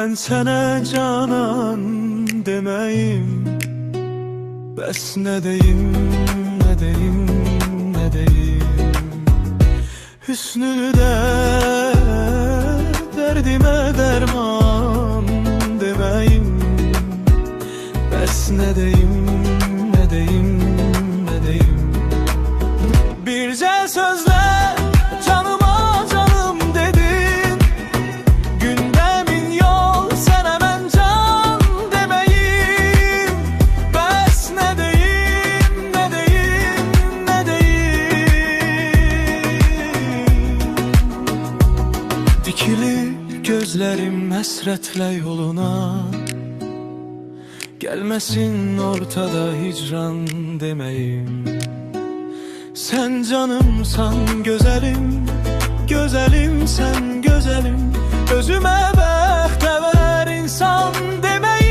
Ben sana canan demeyim, bes ne deyim, ne deyim, ne deyim. Hüsnünü de derdime derman demeyim, bes ne deyim, ne deyim, ne deyim. Birce sözle canıma canım dedin, gündemin yol sen hemen can demeyim, bes ne deyim, ne deyim, ne deyim. Dikili gözlerim hasretle yoluna, gelmesin ortada hicran demeyim. Sen canımsan güzelim, güzelim sen güzelim, özüme behte ver insan demeyim.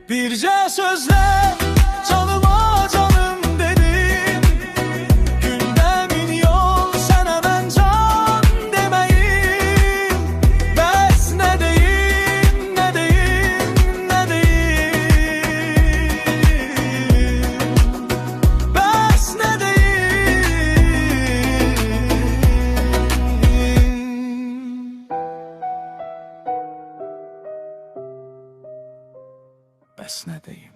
Birce sözle canıma canım dedin, gündemin yol sen hemen can demeyim, bes ne deyim, ne deyim, ne deyim. Bes ne deyim. Bes ne deyim.